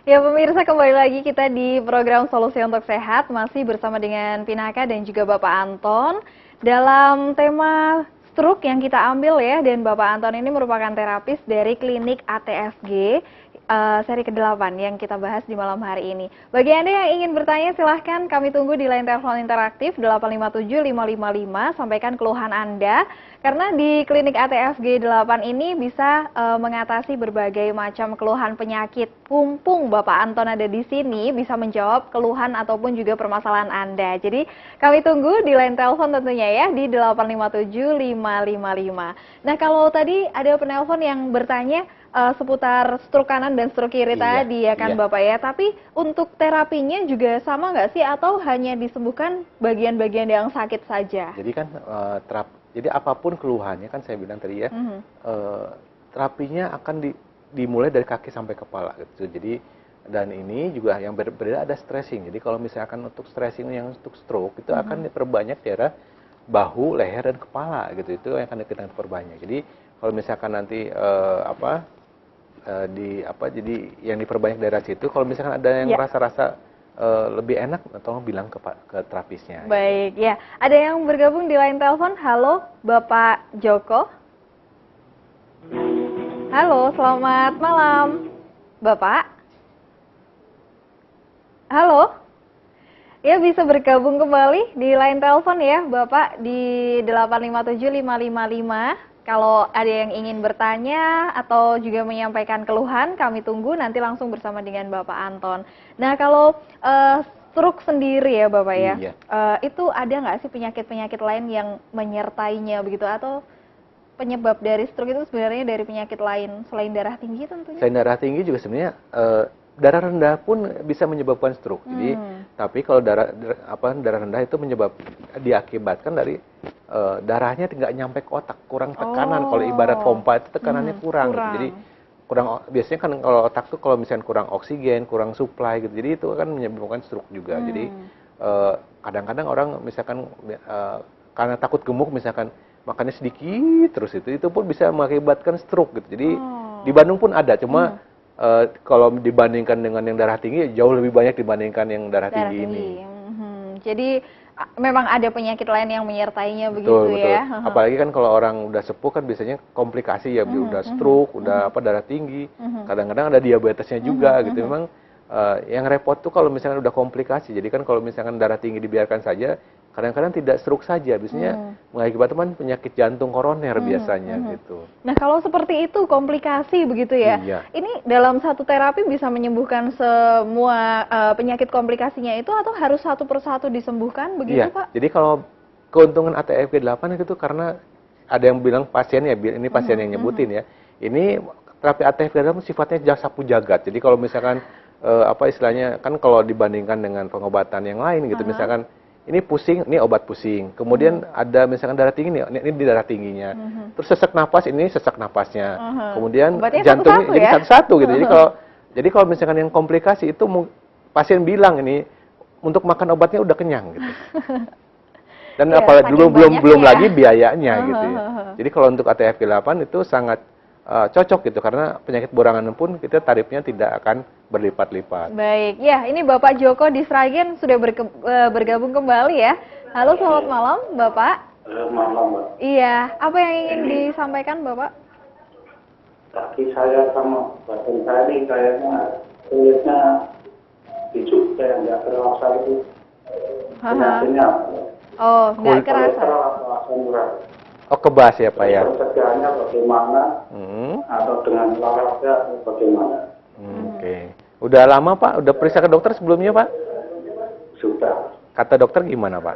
Ya pemirsa, kembali lagi kita di program Solusi untuk Sehat, masih bersama dengan Pinaka dan juga Bapak Anton dalam tema stroke yang kita ambil ya. Dan Bapak Anton ini merupakan terapis dari klinik ATFG seri ke-8 yang kita bahas di malam hari ini. Bagi Anda yang ingin bertanya silahkan kami tunggu di line telepon interaktif 857 555, sampaikan keluhan Anda. Karena di klinik ATFG 8 ini bisa mengatasi berbagai macam keluhan penyakit. Mumpung Bapak Anton ada di sini, bisa menjawab keluhan ataupun juga permasalahan Anda. Jadi kami tunggu di line telepon tentunya ya, di 857 555. Nah, kalau tadi ada penelpon yang bertanya seputar stroke kanan dan stroke kiri tadi ya kan Bapak ya. Tapi untuk terapinya juga sama nggak sih atau hanya disembuhkan bagian-bagian yang sakit saja? Jadi kan jadi apapun keluhannya kan saya bilang tadi ya, terapinya akan dimulai dari kaki sampai kepala gitu. Jadi dan ini juga yang berbeda ada stressing. Jadi kalau misalkan untuk stressing yang untuk stroke itu akan diperbanyak daerah bahu, leher dan kepala gitu. Itu yang akan kita perbanyak. Jadi kalau misalkan nanti jadi yang diperbanyak daerah situ, kalau misalkan ada yang rasa-rasa lebih enak, tolong bilang ke terapisnya. Baik, ya. Ada yang bergabung di line telepon. Halo, Bapak Joko. Halo, selamat malam, Bapak. Halo. Ya, bisa bergabung kembali di line telepon ya, Bapak, di 857 555. Kalau ada yang ingin bertanya atau juga menyampaikan keluhan, kami tunggu nanti langsung bersama dengan Bapak Anton. Nah, kalau stroke sendiri ya Bapak ya, itu ada nggak sih penyakit-penyakit lain yang menyertainya begitu? Atau penyebab dari stroke itu sebenarnya dari penyakit lain selain darah tinggi tentunya? Selain darah tinggi juga sebenarnya darah rendah pun bisa menyebabkan stroke. Jadi, tapi kalau darah rendah itu diakibatkan dari darahnya tidak nyampe ke otak, kurang tekanan. Kalau ibarat pompa itu tekanannya kurang. Gitu. Jadi biasanya kan kalau otak tuh kalau misalnya kurang oksigen, kurang supply gitu. Jadi itu kan menyebabkan stroke juga. Jadi kadang-kadang orang misalkan karena takut gemuk misalkan makannya sedikit terus itu pun bisa mengakibatkan stroke gitu. Jadi di Bandung pun ada, cuma kalau dibandingkan dengan yang darah tinggi jauh lebih banyak dibandingkan yang darah tinggi ini. Jadi memang ada penyakit lain yang menyertainya begitu ya. Apalagi kan kalau orang udah sepuh kan biasanya komplikasi ya, udah stroke, udah darah tinggi, kadang-kadang ada diabetesnya juga gitu. Memang yang repot tuh kalau misalnya udah komplikasi. Jadi kan kalau misalkan darah tinggi dibiarkan saja, kadang-kadang tidak stroke saja, biasanya mengakibatkan penyakit jantung koroner biasanya gitu. Nah, kalau seperti itu komplikasi begitu ya. Ini dalam satu terapi bisa menyembuhkan semua penyakit komplikasinya itu atau harus satu persatu disembuhkan begitu, Pak? Jadi kalau keuntungan ATFG 8 itu karena ada yang bilang pasien ya, ini pasien yang nyebutin ya. Ini terapi ATFG 8 sifatnya sapu jagat. Jadi kalau misalkan istilahnya kan kalau dibandingkan dengan pengobatan yang lain gitu, misalkan ini pusing, ini obat pusing. Kemudian ada misalkan darah tinggi, ini darah tingginya. Terus sesak napas, ini sesak napasnya. Kemudian jantungnya jadi satu-satu gitu. Jadi kalau misalkan yang komplikasi itu pasien bilang ini untuk makan obatnya udah kenyang gitu. Dan apalagi belum lagi biayanya gitu ya. Jadi kalau untuk ATFG 8 itu sangat cocok gitu karena penyakit borangan pun kita tarifnya tidak akan berlipat-lipat. Baik, ya ini Bapak Joko di Sragen sudah bergabung kembali ya. Halo, selamat malam Bapak. Selamat malam, Mbak. Iya, apa yang ingin disampaikan Bapak? Kaki saya sama badan saya ini kayaknya kulitnya hijau, kayak nggak terasa itu. Penyakitnya apa? Oh, nggak kerasa. Atau asam urat. Oh, kebas ya Pak ya? Pencegahannya bagaimana? Atau dengan olahraga bagaimana? Oke. Udah lama Pak? Udah periksa ke dokter sebelumnya Pak? Sudah. Kata dokter gimana Pak?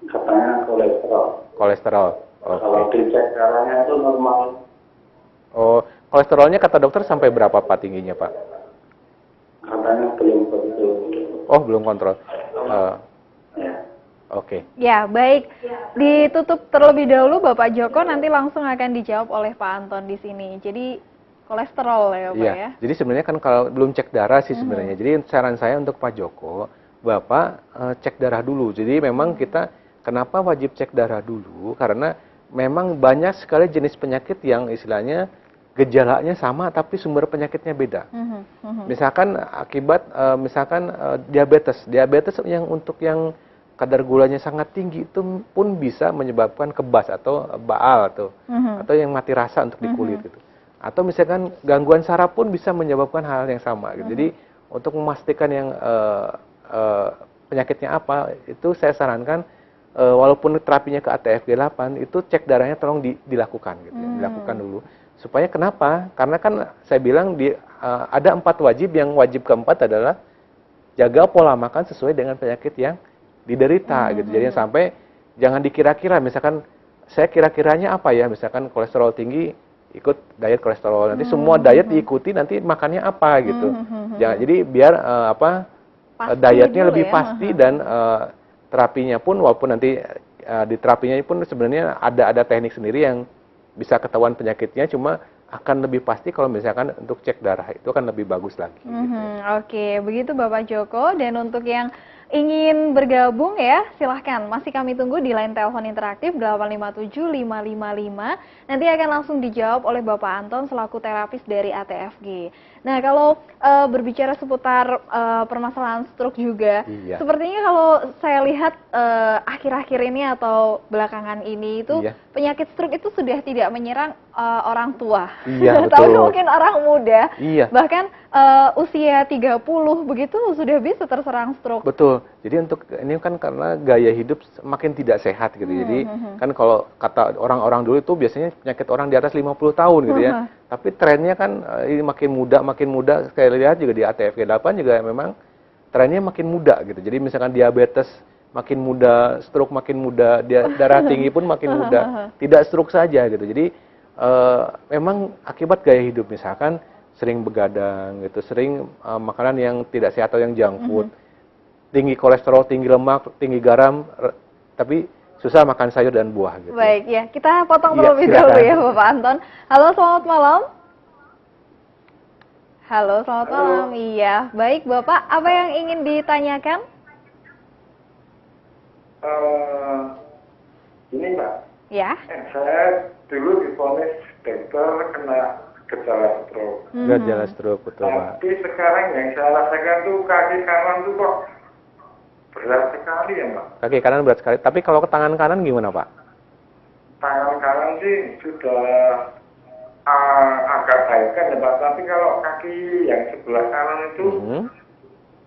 Katanya kolesterol. Kolesterol. Kalau dicek darahnya itu normal. Oh, kolesterolnya kata dokter sampai berapa Pak tingginya Pak? Katanya belum begitu. Oh, belum kontrol. Oke. Ya, baik. Ditutup terlebih dahulu Bapak Joko, nanti langsung akan dijawab oleh Pak Anton di sini. Jadi kolesterol ya Pak ya? Jadi sebenarnya kan kalau belum cek darah sih sebenarnya. Jadi saran saya untuk Pak Joko, Bapak cek darah dulu. Jadi memang kita kenapa wajib cek darah dulu? Karena memang banyak sekali jenis penyakit yang istilahnya gejalanya sama tapi sumber penyakitnya beda. Misalkan akibat diabetes. Diabetes yang untuk yang kadar gulanya sangat tinggi itu pun bisa menyebabkan kebas atau baal atau yang mati rasa untuk di kulit gitu. Atau misalkan gangguan saraf pun bisa menyebabkan hal yang sama gitu. Jadi untuk memastikan yang penyakitnya apa, itu saya sarankan walaupun terapinya ke ATF-G8 itu cek darahnya tolong dilakukan gitu ya, dilakukan dulu. Supaya kenapa? Karena kan saya bilang ada 4 wajib, yang wajib keempat adalah jaga pola makan sesuai dengan penyakit yang diderita gitu. Jadi sampai jangan dikira-kira, misalkan saya kira-kiranya apa ya, misalkan kolesterol tinggi ikut diet kolesterol, nanti semua diet diikuti, nanti makannya apa gitu. Jangan, jadi biar dietnya lebih pasti dan terapinya pun walaupun nanti di terapinya pun sebenarnya ada teknik sendiri yang bisa ketahuan penyakitnya, cuma akan lebih pasti kalau misalkan untuk cek darah itu akan lebih bagus lagi. Oke, begitu Bapak Joko. Dan untuk yang ingin bergabung ya, silahkan. Masih kami tunggu di line telepon interaktif 857-555. Nanti akan langsung dijawab oleh Bapak Anton selaku terapis dari ATFG. Nah, kalau berbicara seputar permasalahan stroke juga, sepertinya kalau saya lihat akhir-akhir ini atau belakangan ini itu penyakit stroke itu sudah tidak menyerang orang tua, tapi mungkin orang muda, bahkan usia 30 begitu sudah bisa terserang stroke. Betul. Jadi untuk ini kan karena gaya hidup makin tidak sehat gitu. Jadi kan kalau kata orang-orang dulu itu biasanya penyakit orang di atas 50 tahun gitu ya. Tapi trennya kan ini makin muda. Saya lihat juga di ATF-G8 juga memang trennya makin muda gitu. Jadi misalkan diabetes makin muda, stroke makin muda, darah tinggi pun makin muda. Tidak stroke saja gitu. Jadi memang akibat gaya hidup, misalkan sering begadang gitu, sering makanan yang tidak sehat atau yang junk food, tinggi kolesterol, tinggi lemak, tinggi garam, tapi susah makan sayur dan buah gitu. Baik, ya kita potong terlebih dahulu ya Bapak Anton. Halo, selamat malam. Halo, selamat malam. Iya, baik Bapak, apa yang ingin ditanyakan? Ini Mbak. Ya. Saya dulu divonis dokter kena gejala stroke. Gejala stroke, betul Pak. Tapi sekarang yang saya rasakan tuh kaki kanan tuh kok berat sekali ya Mbak. Kaki kanan berat sekali. Tapi kalau ke tangan kanan gimana Pak? Tangan kanan sih sudah agak baikkan ya Pak. Tapi kalau kaki yang sebelah kanan itu,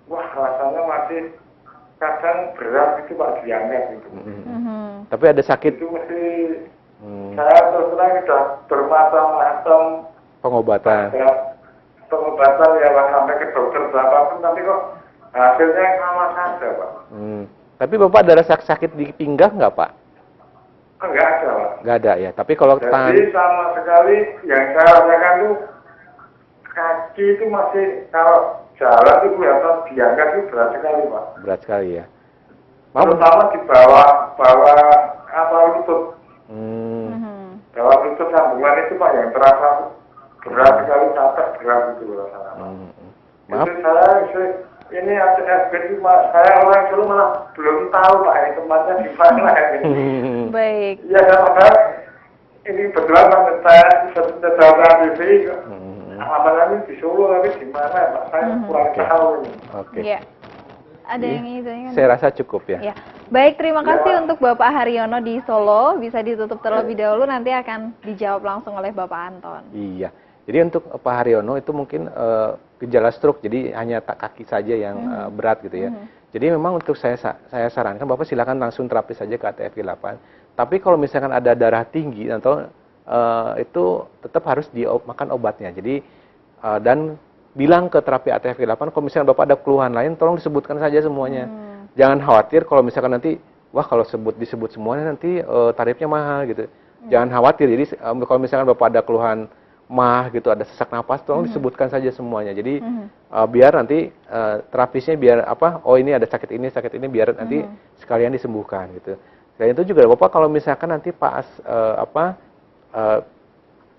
wah rasanya masih kadang berat itu Pak, diangkat gitu. Tapi ada sakit? Itu mesti saya terus terang sudah bermacam-macam pengobatan ya Pak, sampai ke dokter berapapun, tapi kok hasilnya sama saja Pak. Tapi Bapak ada rasa sakit di pinggang nggak Pak? Enggak ada Pak. Nggak ada ya, tapi kalau tangan... Jadi sama sekali yang saya rasakan tuh kaki itu masih, kalau jalan itu kelihatan diangkat itu berat sekali Pak. Berat sekali ya. Terutama di bawah lutut. Bawah lutut sambungan itu Pak yang terasa berat sekali, capek berat itu rasanya. Maaf. Itu saya ini ATFG itu saya orang dulu malah belum tahu Pak ini tempatnya di mana ini. Baik. Ya padahal ini betulan saya sudah TV amalannya di Solo, tapi di mana Pak saya kurang tahu ini. Oke. Ya. Ada yang ingin ditanyakan? Saya rasa cukup ya. Baik, terima kasih untuk Bapak Haryono di Solo. Bisa ditutup terlebih dahulu, nanti akan dijawab langsung oleh Bapak Anton. Iya. Jadi untuk Pak Haryono itu mungkin gejala stroke, jadi hanya kaki saja yang berat gitu ya. Jadi memang untuk saya sarankan Bapak silakan langsung terapi saja ke ATF-G8. Tapi kalau misalkan ada darah tinggi atau itu tetap harus dimakan obatnya. Jadi dan bilang ke terapi ATF-G8, kalau misalkan Bapak ada keluhan lain, tolong disebutkan saja semuanya. Jangan khawatir kalau misalkan nanti, wah kalau disebut semuanya nanti tarifnya mahal gitu. Jangan khawatir, jadi kalau misalkan Bapak ada keluhan mah gitu, ada sesak napas, tolong disebutkan saja semuanya. Jadi biar nanti terapisnya biar apa, oh ini ada sakit ini, biar nanti sekalian disembuhkan gitu. Dan itu juga Bapak kalau misalkan nanti pas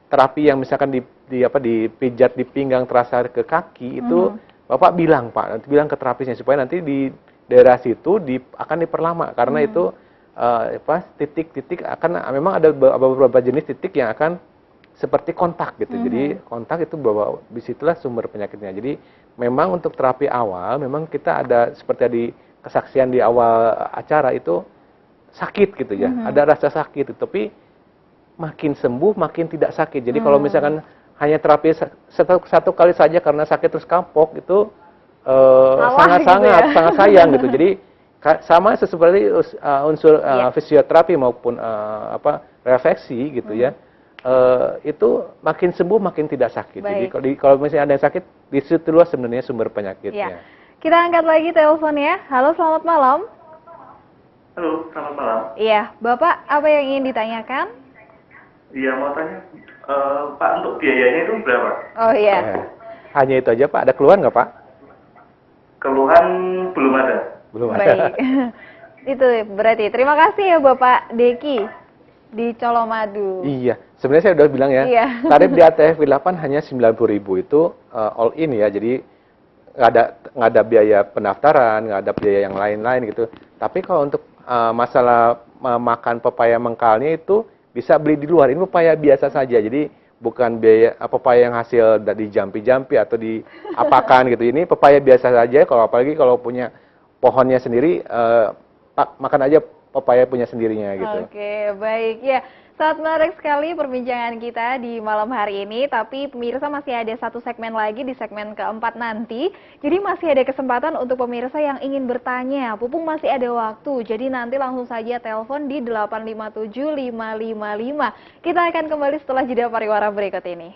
terapi yang misalkan dipijat di pinggang terasa ke kaki itu Bapak bilang Pak, nanti bilang ke terapisnya supaya nanti di daerah situ akan diperlama karena itu titik-titik akan memang ada beberapa jenis titik yang akan seperti kontak gitu. Jadi kontak itu bahwa disitulah sumber penyakitnya. Jadi memang untuk terapi awal memang kita ada seperti di kesaksian di awal acara itu sakit gitu ya. Ada rasa sakit, tapi makin sembuh makin tidak sakit. Jadi kalau misalkan hanya terapi satu kali saja karena sakit terus kapok itu sangat sayang gitu. Jadi sama seperti unsur fisioterapi maupun refleksi gitu ya. Itu makin sembuh makin tidak sakit. Baik. Jadi kalau misalnya ada yang sakit, di situlah sebenarnya sumber penyakitnya. Ya. Kita angkat lagi telepon ya. Halo, selamat malam. Halo, selamat malam. Iya, Bapak apa yang ingin ditanyakan? Iya, mau tanya, Pak, untuk biayanya itu berapa? Oh iya. Hanya itu aja Pak. Ada keluhan nggak Pak? Keluhan belum ada. Belum ada. Baik. Itu berarti. Terima kasih ya Bapak Deki di Colomadu. Iya, sebenarnya saya udah bilang ya, Iya. tarif di ATF 8 hanya 90.000 itu all in ya, jadi nggak ada biaya pendaftaran, nggak ada biaya yang lain-lain gitu. Tapi kalau untuk masalah makan pepaya mengkalnya itu bisa beli di luar, ini pepaya biasa saja, jadi bukan biaya pepaya yang hasil dari jampi-jampi atau diapakan gitu. Ini pepaya biasa saja, kalau apalagi kalau punya pohonnya sendiri, makan aja pepaya punya sendirinya gitu. Oke, baik ya. Sangat menarik sekali perbincangan kita di malam hari ini, tapi pemirsa masih ada satu segmen lagi di segmen keempat nanti. Jadi masih ada kesempatan untuk pemirsa yang ingin bertanya. Pupung masih ada waktu, jadi nanti langsung saja telepon di 857 555. Kita akan kembali setelah jeda pariwara berikut ini.